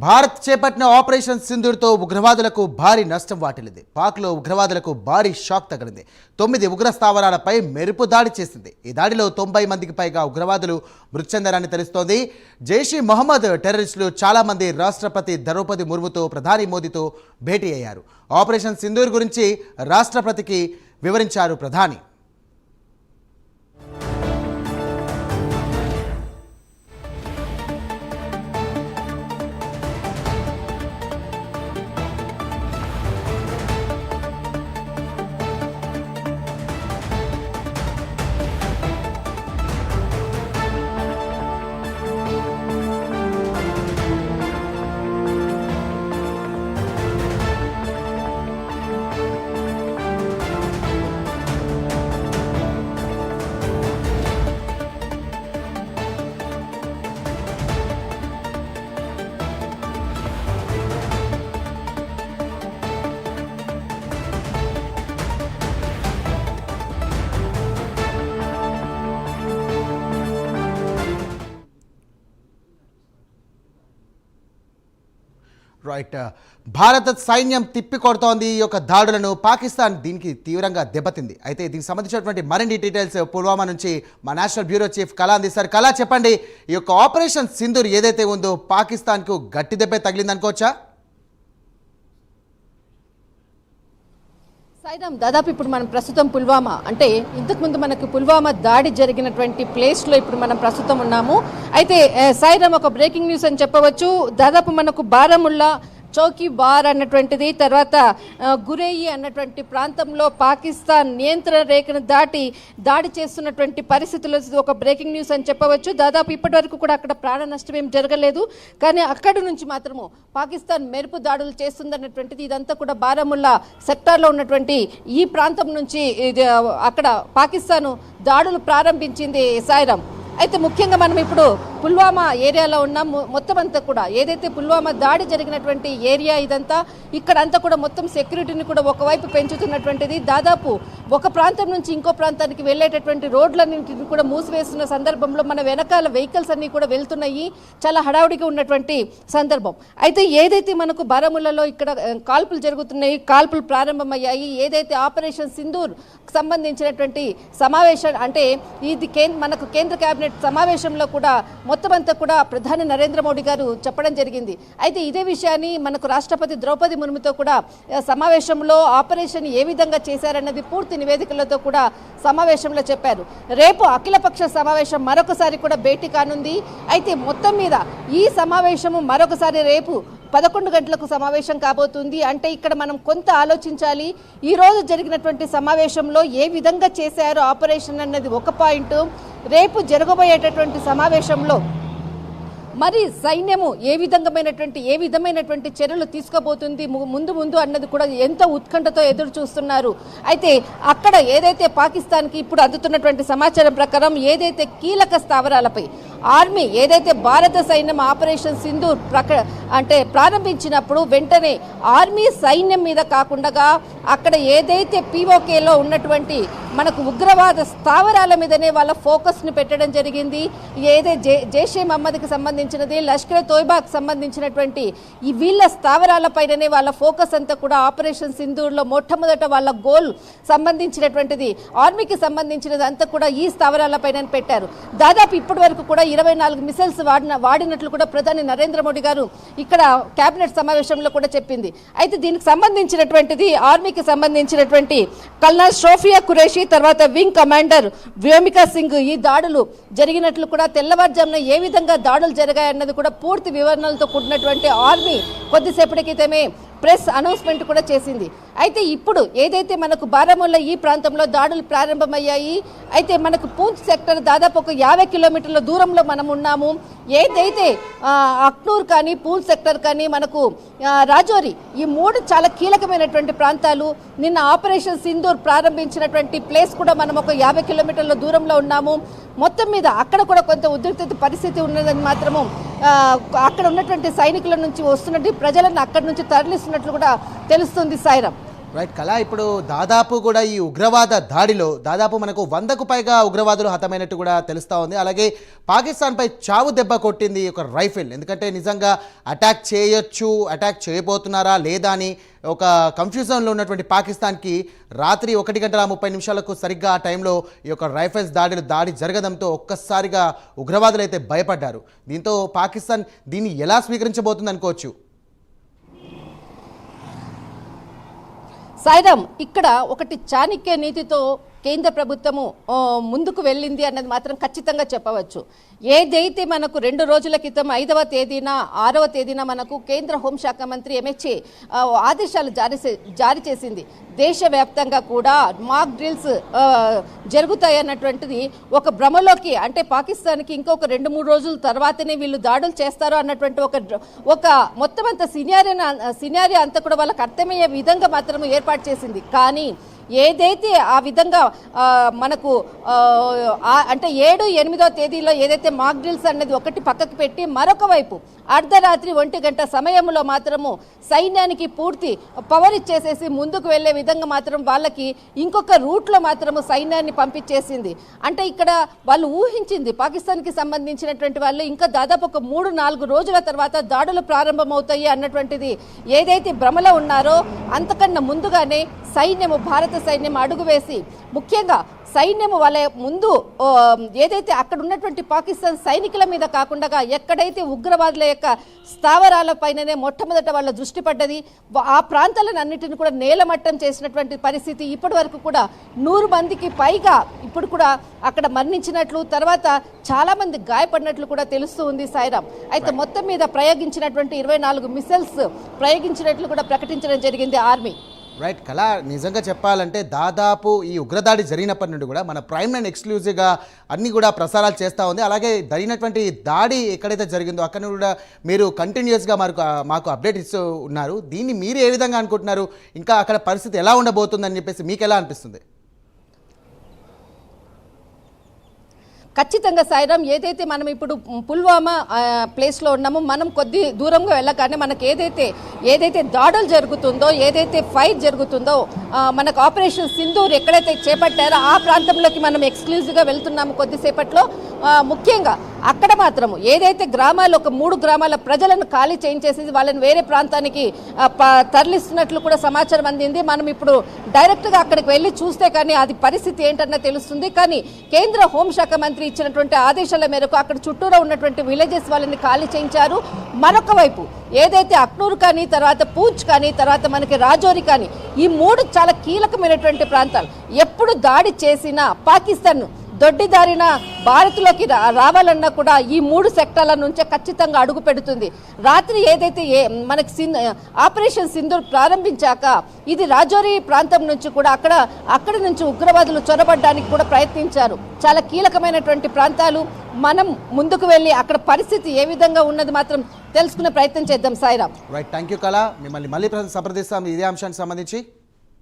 భారత్ చేపట్టిన ఆపరేషన్ సింధూర్తో ఉగ్రవాదులకు భారీ నష్టం వాటిల్లింది. పాక్లో ఉగ్రవాదులకు భారీ షాక్ తగిలింది. 9 ఉగ్ర స్థావరాలపై మెరుపు దాడి చేసింది. ఈ దాడిలో 90 మందికి పైగా ఉగ్రవాదులు మృతి చెందారని తెలుస్తోంది. జైషీ మహమ్మద్ టెర్రరిస్టులు చాలా మంది రాష్ట్రపతి ద్రౌపది ముర్ముతో, ప్రధాని మోదీతో భేటీ అయ్యారు. ఆపరేషన్ సింధూర్ గురించి రాష్ట్రపతికి వివరించారు ప్రధాని. రైట్, భారత సైన్యం తిప్పికొడుతోంది ఈ యొక్క దాడులను. పాకిస్తాన్ దీనికి తీవ్రంగా దెబ్బతింది. అయితే దీనికి సంబంధించినటువంటి మరిన్ని డీటెయిల్స్ పుల్వామా నుంచి మా నేషనల్ బ్యూరో చీఫ్ కళా అందిస్తారు. కళా, చెప్పండి, ఈ యొక్క ఆపరేషన్ సింధూర్ ఏదైతే ఉందో పాకిస్తాన్కు గట్టి దెబ్బే తగిలిందనుకోవచ్చా? సైరామ్, దాదాపు ఇప్పుడు మనం ప్రస్తుతం పుల్వామా, అంటే ఇంతకుముందు మనకు పుల్వామా దాడి జరిగినటువంటి ప్లేస్లో ఇప్పుడు మనం ప్రస్తుతం ఉన్నాము. అయితే సైరామ్, ఒక బ్రేకింగ్ న్యూస్ అని చెప్పవచ్చు. దాదాపు మనకు బారాముల్లా చౌకీ బార్ అన్నటువంటిది, తర్వాత గురేయి అన్నటువంటి ప్రాంతంలో పాకిస్తాన్ నియంత్రణ రేఖను దాటి దాడి చేస్తున్నటువంటి పరిస్థితులు ఒక బ్రేకింగ్ న్యూస్ అని చెప్పవచ్చు. దాదాపు ఇప్పటి వరకు కూడా అక్కడ ప్రాణ నష్టం ఏం జరగలేదు, కానీ అక్కడి నుంచి మాత్రము పాకిస్తాన్ మెరుపు దాడులు చేస్తుందన్నటువంటిది. ఇదంతా కూడా బారాముల్లా సెక్టార్లో ఉన్నటువంటి ఈ ప్రాంతం నుంచి అక్కడ పాకిస్తాన్ దాడులు ప్రారంభించింది సైరామ్. అయితే ముఖ్యంగా మనం ఇప్పుడు పుల్వామా ఏరియాలో ఉన్నాం. మొత్తం అంతా కూడా ఏదైతే పుల్వామా దాడి జరిగినటువంటి ఏరియా ఇదంతా, ఇక్కడంతా కూడా మొత్తం సెక్యూరిటీని కూడా ఒకవైపు పెంచుతున్నటువంటిది. దాదాపు ఒక ప్రాంతం నుంచి ఇంకో ప్రాంతానికి వెళ్ళేటటువంటి రోడ్లన్నింటిని కూడా మూసివేస్తున్న సందర్భంలో మన వెనకాల వెహికల్స్ అన్నీ కూడా వెళ్తున్నాయి. చాలా హడావుడిగా ఉన్నటువంటి సందర్భం. అయితే ఏదైతే మనకు బారాముల్లాలో ఇక్కడ కాల్పులు జరుగుతున్నాయి, కాల్పులు ప్రారంభమయ్యాయి. ఏదైతే ఆపరేషన్ సింధూర్ సంబంధించినటువంటి సమావేశం, అంటే ఇది మనకు కేంద్ర కేబినెట్ సమావేశంలో కూడా మొత్తం అంతా కూడా ప్రధాని నరేంద్ర మోడీ గారు చెప్పడం జరిగింది. అయితే ఇదే విషయాన్ని మనకు రాష్ట్రపతి ద్రౌపది ముర్ముతో కూడా సమావేశంలో ఆపరేషన్ ఏ విధంగా చేశారన్నది పూర్తి నివేదికలతో కూడా సమావేశంలో చెప్పారు. రేపు అఖిలపక్ష సమావేశం మరొకసారి కూడా భేటీ కానుంది. అయితే మొత్తం మీద ఈ సమావేశము మరొకసారి రేపు 11 గంటలకు సమావేశం కాబోతుంది. అంటే ఇక్కడ మనం కొంత ఆలోచించాలి. ఈరోజు జరిగినటువంటి సమావేశంలో ఏ విధంగా చేశారో ఆపరేషన్ అన్నది ఒక పాయింట్. రేపు జరగబోయేటటువంటి సమావేశంలో మరి సైన్యము ఏ విధమైనటువంటి చర్యలు తీసుకోబోతుంది ముందు అన్నది కూడా ఎంతో ఉత్కంఠతో ఎదురు చూస్తున్నారు. అయితే అక్కడ ఏదైతే పాకిస్తాన్కి ఇప్పుడు అందుతున్నటువంటి సమాచారం ప్రకారం ఏదైతే కీలక స్థావరాలపై ఆర్మీ, ఏదైతే భారత సైన్యం ఆపరేషన్ సింధూర్ ప్రారంభించినప్పుడు వెంటనే ఆర్మీ సైన్యం మీద కాకుండా అక్కడ ఏదైతే పీఓకేలో ఉన్నటువంటి మనకు ఉగ్రవాద స్థావరాల మీదనే వాళ్ళ ఫోకస్ని పెట్టడం జరిగింది. ఏదైతే జైషే మహమ్మద్కి సంబంధించినది, లష్కర్ తోయిబాకి సంబంధించినటువంటి ఈ వీళ్ళ స్థావరాలపైననే వాళ్ళ ఫోకస్ అంతా కూడా ఆపరేషన్ సింధూర్లో మొట్టమొదట వాళ్ళ గోల్ సంబంధించినటువంటిది, ఆర్మీకి సంబంధించినది అంతా కూడా ఈ స్థావరాలపైన పెట్టారు. దాదాపు ఇప్పటి వరకు కూడా 24 మిసైల్స్ వాడినట్లు కూడా ప్రధాని నరేంద్ర మోడీ గారు ఇక్కడ కేబినెట్ సమావేశంలో కూడా చెప్పింది. అయితే దీనికి సంబంధించినటువంటిది ఆర్మీకి సంబంధించినటువంటి కల్నల్ షోఫియా ఖురేషి, తర్వాత వింగ్ కమాండర్ వ్యోమికా సింగ్ ఈ దాడులు జరిగినట్లు కూడా, తెల్లవారుజామున ఏ విధంగా దాడులు జరిగాయన్నది కూడా పూర్తి వివరణలతో కూడినటువంటి ఆర్మీ కొద్దిసేపటి క్రితమే ప్రెస్ అనౌన్స్మెంట్ కూడా చేసింది. అయితే ఇప్పుడు ఏదైతే మనకు బారాముల్లా ఈ ప్రాంతంలో దాడులు ప్రారంభమయ్యాయి. అయితే మనకు పూంచ్ సెక్టర్ దాదాపు ఒక 50 కిలోమీటర్ల దూరంలో మనం ఉన్నాము. ఏదైతే అక్నూర్ కానీ, పూంచ్ సెక్టర్ కానీ, మనకు రాజౌరి, ఈ 3 చాలా కీలకమైనటువంటి ప్రాంతాలు. నిన్న ఆపరేషన్ సింధూర్ ప్రారంభించినటువంటి ప్లేస్ కూడా మనం ఒక 50 కిలోమీటర్ల దూరంలో ఉన్నాము. మొత్తం మీద అక్కడ కూడా కొంత ఉద్రిక్త పరిస్థితి ఉన్నదని మాత్రము అక్కడ ఉన్నటువంటి సైనికుల నుంచి వస్తున్నట్టు ప్రజలను అక్కడి నుంచి తరలిస్తున్నట్లు కూడా తెలుస్తుంది. సాయిరామ్. రైట్ కళ, ఇప్పుడు దాదాపు కూడా ఈ ఉగ్రవాద దాడిలో దాదాపు మనకు 100కు పైగా ఉగ్రవాదులు హతమైనట్టు కూడా తెలుస్తూ ఉంది. అలాగే పాకిస్తాన్పై చావు దెబ్బ కొట్టింది ఒక రైఫిల్. ఎందుకంటే నిజంగా అటాక్ చేయొచ్చు, అటాక్ చేయబోతున్నారా లేదా అని ఒక కన్ఫ్యూజన్లో ఉన్నటువంటి పాకిస్తాన్కి రాత్రి 1:30 సరిగ్గా ఆ టైంలో ఈ యొక్క రైఫిల్స్ దాడి జరగడంతో ఒక్కసారిగా ఉగ్రవాదులు అయితే భయపడ్డారు. దీంతో పాకిస్తాన్ దీన్ని ఎలా స్వీకరించబోతుంది అనుకోవచ్చు. సాయిరామ్, ఇక్కడ ఒకటి చాణక్య నీతితో కేంద్ర ప్రభుత్వము ముందుకు వెళ్ళింది అన్నది మాత్రం ఖచ్చితంగా చెప్పవచ్చు. ఏదైతే మనకు 2 రోజుల క్రితం 5వ తేదీన 6వ తేదీన మనకు కేంద్ర హోంశాఖ మంత్రి ఎంహెచ్ఏ ఆదేశాలు జారీ చేసింది. దేశవ్యాప్తంగా కూడా మాక్ డ్రిల్స్ జరుగుతాయన్నటువంటిది ఒక భ్రమలోకి, అంటే పాకిస్తాన్కి ఇంకొక 2-3 రోజుల తర్వాతనే వీళ్ళు దాడులు చేస్తారు అన్నటువంటి ఒక మొత్తం అంత సినారియో అంతా కూడా వాళ్ళకి అర్థమయ్యే విధంగా మాత్రం ఏర్పాటు చేసింది. కానీ ఏదైతే ఆ విధంగా మనకు అంటే 7-8వ తేదీలో ఏదైతే మాక్ డ్రిల్స్ అనేది ఒకటి పక్కకు పెట్టి, మరొక వైపు అర్ధరాత్రి 1 గంట సమయంలో మాత్రము సైన్యానికి పూర్తి పవర్ ఇచ్చేసేసి ముందుకు వెళ్లే విధంగా మాత్రం వాళ్ళకి ఇంకొక రూట్లో మాత్రము సైన్యాన్ని పంపించేసింది. అంటే ఇక్కడ వాళ్ళు ఊహించింది, పాకిస్తాన్కి సంబంధించినటువంటి వాళ్ళు ఇంకా దాదాపు ఒక 3-4 రోజుల తర్వాత దాడులు ప్రారంభమవుతాయి అన్నటువంటిది ఏదైతే భ్రమలో ఉన్నారో అంతకన్నా ముందుగానే భారత సైన్యం అడుగు వేసి, ముఖ్యంగా సైన్యము వాళ్ళ ముందు ఏదైతే అక్కడ ఉన్నటువంటి పాకిస్తాన్ సైనికుల మీద కాకుండా ఎక్కడైతే ఉగ్రవాదుల యొక్క స్థావరాల పైననే మొట్టమొదట వాళ్ళ దృష్టి పడ్డది. ఆ ప్రాంతాలను అన్నిటిని కూడా నేలమట్టం చేసినటువంటి పరిస్థితి. ఇప్పటి వరకు కూడా 100 మందికి పైగా ఇప్పుడు కూడా అక్కడ మరణించినట్లు, తర్వాత చాలా మంది గాయపడినట్లు కూడా తెలుస్తూ ఉంది సాయిరామ్. అయితే మొత్తం మీద ప్రయోగించినటువంటి 24 మిసైల్స్ ప్రయోగించినట్లు కూడా ప్రకటించడం జరిగింది ఆర్మీ. రైట్ కళ, నిజంగా చెప్పాలంటే దాదాపు ఈ ఉగ్రదాడి జరిగినప్పటి నుండి కూడా మన ప్రైమ్ లైన్ ఎక్స్క్లూజివ్గా అన్నీ కూడా ప్రసారాలు చేస్తూ ఉంది. అలాగే జరిగినటువంటి దాడి ఎక్కడైతే జరిగిందో అక్కడ కూడా మీరు కంటిన్యూస్గా మాకు అప్డేట్ ఇస్తూ ఉన్నారు. దీన్ని మీరు ఏ విధంగా అనుకుంటున్నారు? ఇంకా అక్కడ పరిస్థితి ఎలా ఉండబోతుందని చెప్పేసి మీకు ఎలా అనిపిస్తుంది? ఖచ్చితంగా సాయిరామ్, ఏదైతే మనం ఇప్పుడు పుల్వామా ప్లేస్లో ఉన్నామో, మనం కొద్ది దూరంగా వెళ్ళగానే మనకు ఏదైతే దాడులు జరుగుతుందో, ఏదైతే ఫైట్ జరుగుతుందో, మనకు ఆపరేషన్ సింధూర్ ఎక్కడైతే చేపట్టారో ఆ ప్రాంతంలోకి మనం ఎక్స్క్లూజివ్గా వెళ్తున్నాము కొద్దిసేపట్లో. ముఖ్యంగా అక్కడ మాత్రము ఏదైతే గ్రామాలు, ఒక 3 గ్రామాల ప్రజలను ఖాళీ చేయించేసి వాళ్ళని వేరే ప్రాంతానికి తరలిస్తున్నట్లు కూడా సమాచారం అందింది. మనం ఇప్పుడు డైరెక్ట్గా అక్కడికి వెళ్ళి చూస్తే కానీ అది పరిస్థితి ఏంటన్నా తెలుస్తుంది. కానీ కేంద్ర హోంశాఖ మంత్రి ఇచ్చినటువంటి ఆదేశాల మేరకు అక్కడ చుట్టూరా ఉన్నటువంటి విలేజెస్ వాళ్ళని ఖాళీ చేయించారు. మరొక వైపు ఏదైతే అక్నూర్ కానీ, తర్వాత పూంచ్ కానీ, తర్వాత మనకి రాజౌరి కానీ, ఈ 3 చాలా కీలకమైనటువంటి ప్రాంతాలు. ఎప్పుడు దాడి చేసినా పాకిస్తాన్ దొడ్డిదారిన భారత్లోకి రావాలన్నా కూడా ఈ 3 సెక్టార్ల నుంచే ఖచ్చితంగా అడుగు పెడుతుంది. రాత్రి ఏదైతే మనకి ఆపరేషన్ సింధూర్ ప్రారంభించాక ఇది రాజౌరి ప్రాంతం నుంచి కూడా అక్కడి నుంచి ఉగ్రవాదులు చొరబడ్డానికి కూడా ప్రయత్నించారు. చాలా కీలకమైనటువంటి ప్రాంతాలు. మనం ముందుకు వెళ్ళి అక్కడ పరిస్థితి ఏ విధంగా ఉన్నది మాత్రం తెలుసుకునే ప్రయత్నం చేద్దాం సాయిరామ్. రైట్, థ్యాంక్ యూ కళ. మిమ్మల్ని మళ్ళీ సంప్రదిస్తాం ఇదే అంశానికి సంబంధించి.